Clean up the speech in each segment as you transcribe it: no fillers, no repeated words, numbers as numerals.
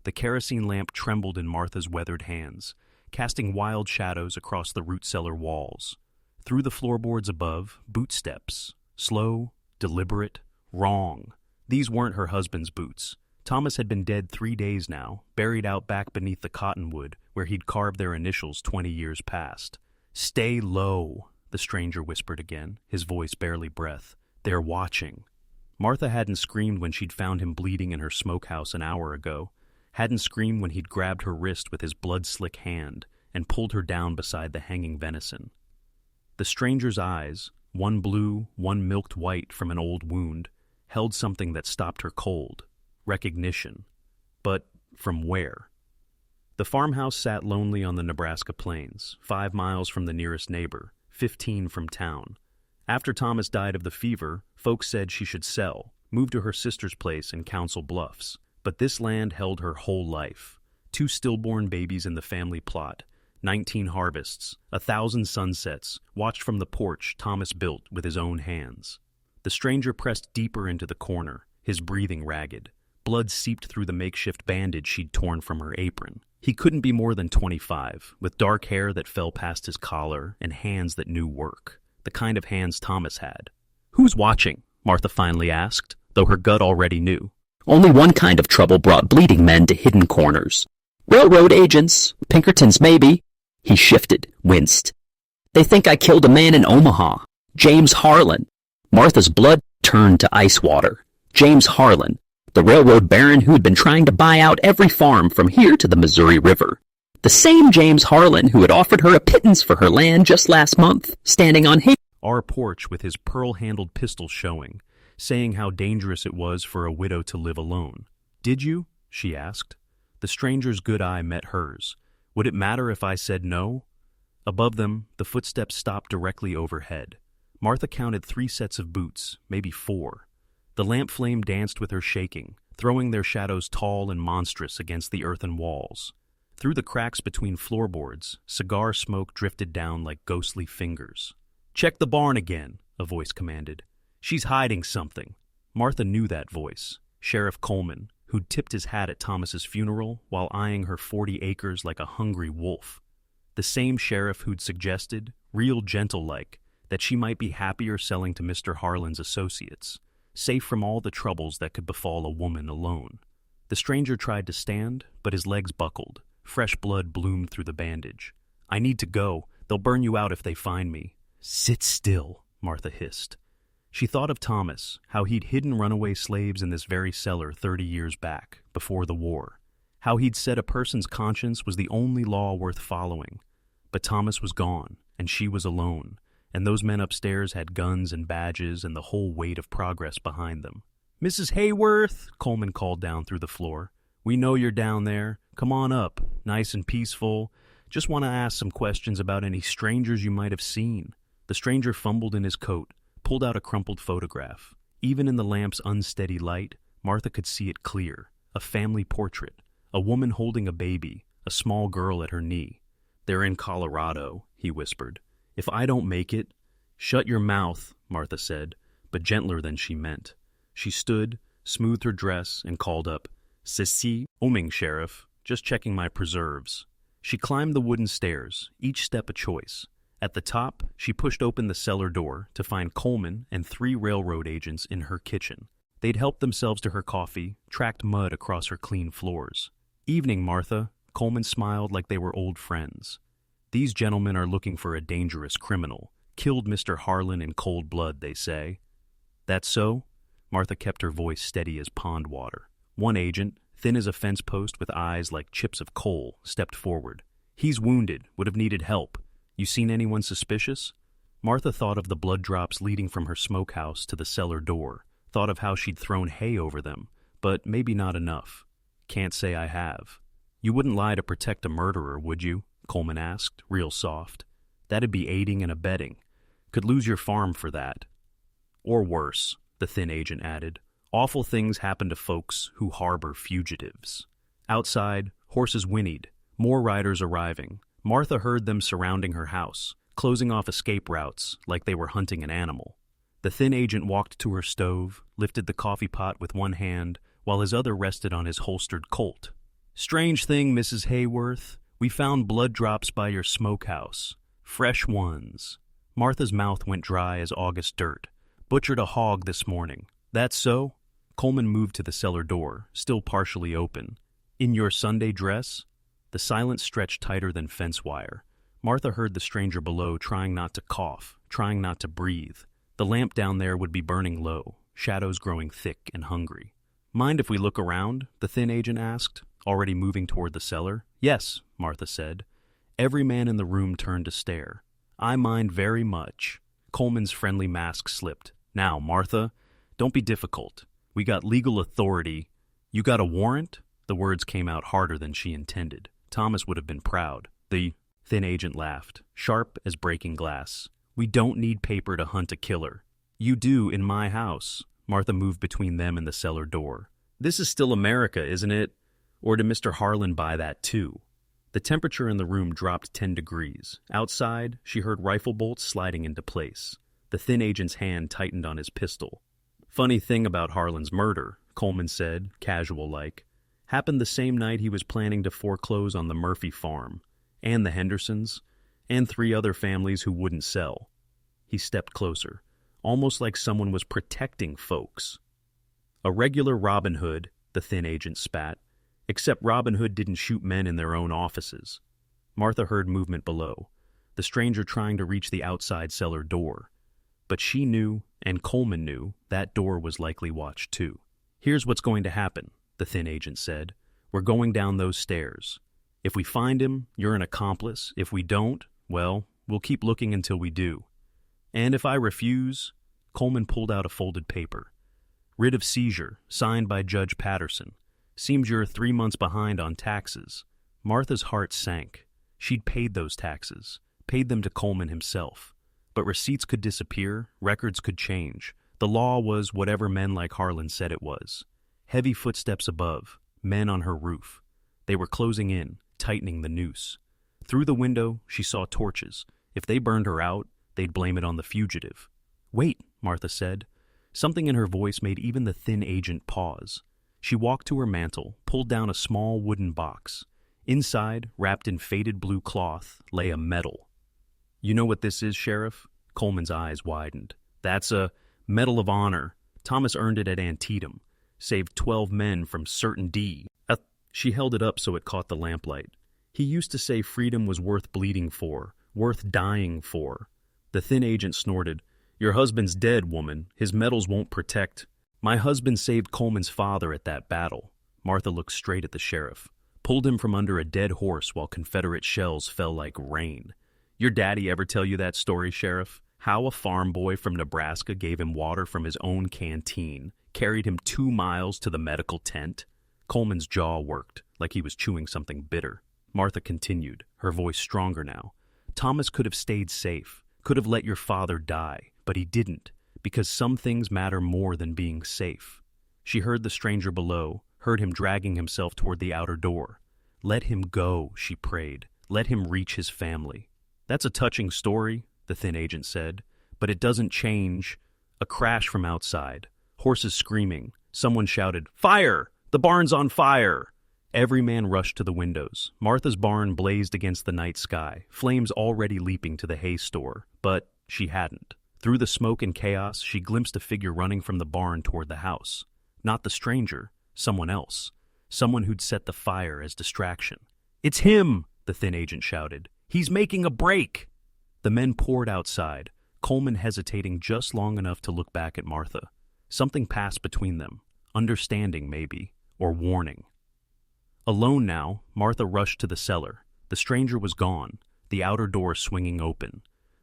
The kerosene lamp trembled in Martha's weathered hands, casting wild shadows across the root cellar walls. Through the floorboards above, boot steps. Slow, deliberate, wrong. These weren't her husband's boots. Thomas had been dead 3 days now, buried out back beneath the cottonwood where he'd carved their initials 20 years past. "Stay low," the stranger whispered again, his voice barely breath. "They're watching." Martha hadn't screamed when she'd found him bleeding in her smokehouse an hour ago, hadn't screamed when he'd grabbed her wrist with his blood-slick hand and pulled her down beside the hanging venison. The stranger's eyes, one blue, one milked white from an old wound, held something that stopped her cold. Recognition. But from where? The farmhouse sat lonely on the Nebraska plains, 5 miles from the nearest neighbor, 15 from town. After Thomas died of the fever, folks said she should sell, move to her sister's place in Council Bluffs. But this land held her whole life. 2 stillborn babies in the family plot, 19 harvests, 1,000 sunsets, watched from the porch Thomas built with his own hands. The stranger pressed deeper into the corner, his breathing ragged. Blood seeped through the makeshift bandage she'd torn from her apron. He couldn't be more than 25, with dark hair that fell past his collar and hands that knew work, the kind of hands Thomas had. "Who's watching?" Martha finally asked, though her gut already knew. Only one kind of trouble brought bleeding men to hidden corners. Railroad agents, Pinkertons maybe. He shifted, winced. They think I killed a man in Omaha. James Harlan. Martha's blood turned to ice water. James Harlan, the railroad baron who'd been trying to buy out every farm from here to the Missouri River. The same James Harlan who had offered her a pittance for her land just last month, standing on our porch with his pearl-handled pistol showing, saying how dangerous it was for a widow to live alone. "Did you?" she asked. The stranger's good eye met hers. Would it matter if I said no? Above them, the footsteps stopped directly overhead. Martha counted 3 sets of boots, maybe 4. The lamp flame danced with her shaking, throwing their shadows tall and monstrous against the earthen walls. Through the cracks between floorboards, cigar smoke drifted down like ghostly fingers. "Check the barn again," a voice commanded. "She's hiding something." Martha knew that voice. Sheriff Coleman, who'd tipped his hat at Thomas's funeral while eyeing her 40 acres like a hungry wolf. The same sheriff who'd suggested, real gentle-like, that she might be happier selling to Mr. Harlan's associates, safe from all the troubles that could befall a woman alone. The stranger tried to stand, but his legs buckled. Fresh blood bloomed through the bandage. "I need to go. They'll burn you out if they find me." "Sit still," Martha hissed. She thought of Thomas, how he'd hidden runaway slaves in this very cellar 30 years back, before the war. How he'd said a person's conscience was the only law worth following. But Thomas was gone, and she was alone, and those men upstairs had guns and badges and the whole weight of progress behind them. "Mrs. Hayworth," Coleman called down through the floor. "We know you're down there. Come on up, nice and peaceful. Just want to ask some questions about any strangers you might have seen." The stranger fumbled in his coat, pulled out a crumpled photograph. Even in the lamp's unsteady light, Martha could see it clear. A family portrait. A woman holding a baby, a small girl at her knee. "They're in Colorado," he whispered. "If I don't make it—" "Shut your mouth," Martha said, but gentler than she meant. She stood, smoothed her dress, and called up, "Ceci, oming, Sheriff. Just checking my preserves." She climbed the wooden stairs, each step a choice. At the top, she pushed open the cellar door to find Coleman and 3 railroad agents in her kitchen. They'd helped themselves to her coffee, tracked mud across her clean floors. "Evening, Martha." Coleman smiled like they were old friends. "These gentlemen are looking for a dangerous criminal. Killed Mr. Harlan in cold blood, they say." "That so?" Martha kept her voice steady as pond water. One agent, thin as a fence post with eyes like chips of coal, stepped forward. "He's wounded, would have needed help. You seen anyone suspicious?" Martha thought of the blood drops leading from her smokehouse to the cellar door, thought of how she'd thrown hay over them, but maybe not enough. "Can't say I have." "You wouldn't lie to protect a murderer, would you?" Coleman asked, real soft. "That'd be aiding and abetting. Could lose your farm for that." "Or worse," the thin agent added. "Awful things happen to folks who harbor fugitives." Outside, horses whinnied, more riders arriving. Martha heard them surrounding her house, closing off escape routes like they were hunting an animal. The thin agent walked to her stove, lifted the coffee pot with one hand, while his other rested on his holstered Colt. Strange thing, Mrs. Hayworth. We found blood drops by your smokehouse. Fresh ones. Martha's mouth went dry as August dirt. Butchered a hog this morning. That's so? Coleman moved to the cellar door, still partially open. In your Sunday dress? The silence stretched tighter than fence wire. Martha heard the stranger below trying not to cough, trying not to breathe. The lamp down there would be burning low, shadows growing thick and hungry. Mind if we look around? The thin agent asked, already moving toward the cellar. Yes, Martha said. Every man in the room turned to stare. I mind very much. Coleman's friendly mask slipped. Now, Martha, don't be difficult. We got legal authority. You got a warrant? The words came out harder than she intended. Thomas would have been proud. The thin agent laughed, sharp as breaking glass. We don't need paper to hunt a killer. You do in my house. Martha moved between them and the cellar door. This is still America, isn't it? Or did Mr. Harlan buy that too? The temperature in the room dropped 10 degrees. Outside, she heard rifle bolts sliding into place. The thin agent's hand tightened on his pistol. Funny thing about Harlan's murder, Coleman said, casual-like. Happened the same night he was planning to foreclose on the Murphy farm, and the Hendersons, and 3 other families who wouldn't sell. He stepped closer, almost like someone was protecting folks. A regular Robin Hood, the thin agent spat, except Robin Hood didn't shoot men in their own offices. Martha heard movement below, the stranger trying to reach the outside cellar door. But she knew, and Coleman knew, that door was likely watched too. Here's what's going to happen, the thin agent said. We're going down those stairs. If we find him, you're an accomplice. If we don't, well, we'll keep looking until we do. And if I refuse, Coleman pulled out a folded paper. Writ of seizure, signed by Judge Patterson. Seems you're 3 months behind on taxes. Martha's heart sank. She'd paid those taxes, paid them to Coleman himself. But receipts could disappear, records could change. The law was whatever men like Harlan said it was. Heavy footsteps above, men on her roof. They were closing in, tightening the noose. Through the window, she saw torches. If they burned her out, they'd blame it on the fugitive. Wait, Martha said. Something in her voice made even the thin agent pause. She walked to her mantel, pulled down a small wooden box. Inside, wrapped in faded blue cloth, lay a medal. You know what this is, Sheriff? Coleman's eyes widened. That's a Medal of Honor. Thomas earned it at Antietam. Saved 12 men from certain D. She held it up so it caught the lamplight. He used to say freedom was worth bleeding for, worth dying for. The thin agent snorted. Your husband's dead, woman. His medals won't protect. My husband saved Coleman's father at that battle. Martha looked straight at the sheriff. Pulled him from under a dead horse while Confederate shells fell like rain. Your daddy ever tell you that story, Sheriff? How a farm boy from Nebraska gave him water from his own canteen, carried him 2 miles to the medical tent? Coleman's jaw worked, like he was chewing something bitter. Martha continued, her voice stronger now. Thomas could have stayed safe, could have let your father die, but he didn't, because some things matter more than being safe. She heard the stranger below, heard him dragging himself toward the outer door. Let him go, she prayed. Let him reach his family. That's a touching story, the thin agent said, but it doesn't change. A crash from outside. Horses screaming. Someone shouted, Fire! The barn's on fire! Every man rushed to the windows. Martha's barn blazed against the night sky, flames already leaping to the hay store. But she hadn't. Through the smoke and chaos, she glimpsed a figure running from the barn toward the house. Not the stranger, someone else. Someone who'd set the fire as distraction. It's him! The thin agent shouted. He's making a break! The men poured outside, Coleman hesitating just long enough to look back at Martha. Something passed between them. Understanding, maybe, or warning. Alone now, Martha rushed to the cellar. The stranger was gone, the outer door swinging open.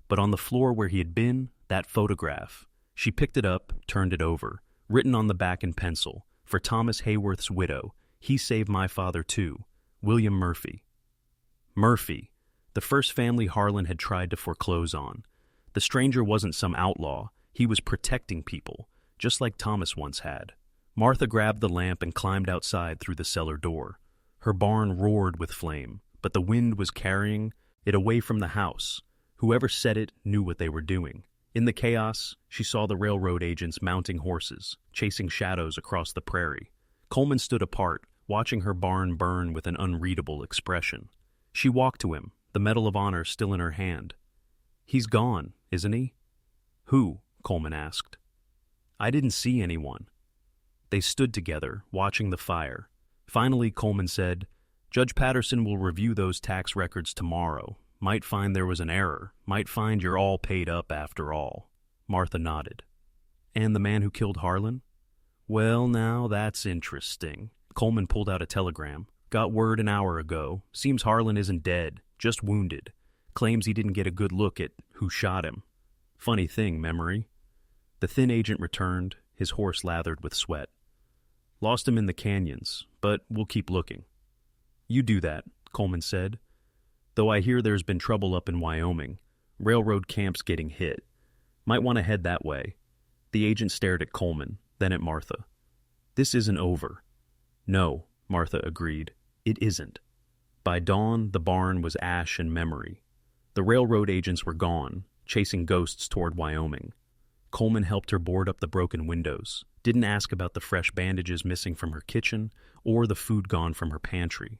But on the floor where he had been, that photograph. She picked it up, turned it over. Written on the back in pencil, for Thomas Hayworth's widow. He saved my father too. William Murphy. Murphy, the first family Harlan had tried to foreclose on. The stranger wasn't some outlaw. He was protecting people, just like Thomas once had. Martha grabbed the lamp and climbed outside through the cellar door. Her barn roared with flame, but the wind was carrying it away from the house. Whoever set it knew what they were doing. In the chaos, she saw the railroad agents mounting horses, chasing shadows across the prairie. Coleman stood apart, watching her barn burn with an unreadable expression. She walked to him, the Medal of Honor still in her hand. "He's gone, isn't he?" "Who?" Coleman asked. "I didn't see anyone." They stood together, watching the fire. Finally, Coleman said, "Judge Patterson will review those tax records tomorrow. Might find there was an error. Might find you're all paid up after all." Martha nodded. "And the man who killed Harlan?" "Well, now that's interesting." Coleman pulled out a telegram. "Got word an hour ago. Seems Harlan isn't dead, just wounded. Claims he didn't get a good look at who shot him. Funny thing, memory." The thin agent returned, his horse lathered with sweat. "Lost him in the canyons, but we'll keep looking." "You do that," Coleman said. "Though I hear there's been trouble up in Wyoming. Railroad camp's getting hit. Might want to head that way." The agent stared at Coleman, then at Martha. "This isn't over." "No," Martha agreed. "It isn't." By dawn, the barn was ash and memory. The railroad agents were gone, chasing ghosts toward Wyoming. Coleman helped her board up the broken windows, didn't ask about the fresh bandages missing from her kitchen or the food gone from her pantry.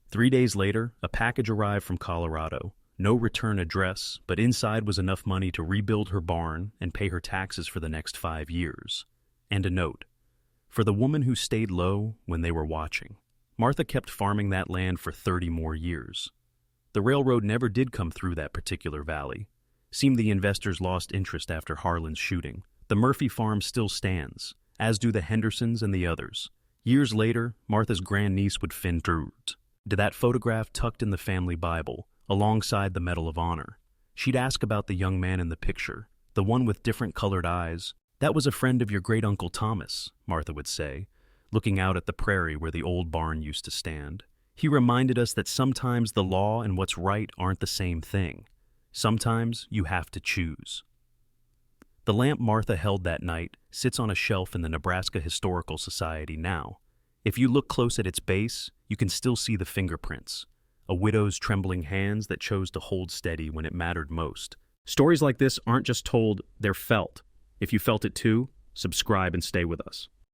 3 days later, a package arrived from Colorado. No return address, but inside was enough money to rebuild her barn and pay her taxes for the next 5 years. And a note. For the woman who stayed low when they were watching. Martha kept farming that land for 30 more years. The railroad never did come through that particular valley. Seemed the investors lost interest after Harlan's shooting. The Murphy farm still stands, as do the Hendersons and the others. Years later, Martha's grandniece would fin through to that photograph tucked in the family Bible, alongside the Medal of Honor. She'd ask about the young man in the picture, the one with different colored eyes. "That was a friend of your great-uncle Thomas," Martha would say, looking out at the prairie where the old barn used to stand. "He reminded us that sometimes the law and what's right aren't the same thing. Sometimes you have to choose." The lamp Martha held that night sits on a shelf in the Nebraska Historical Society now. If you look close at its base, you can still see the fingerprints, a widow's trembling hands that chose to hold steady when it mattered most. Stories like this aren't just told, they're felt. If you felt it too, subscribe and stay with us.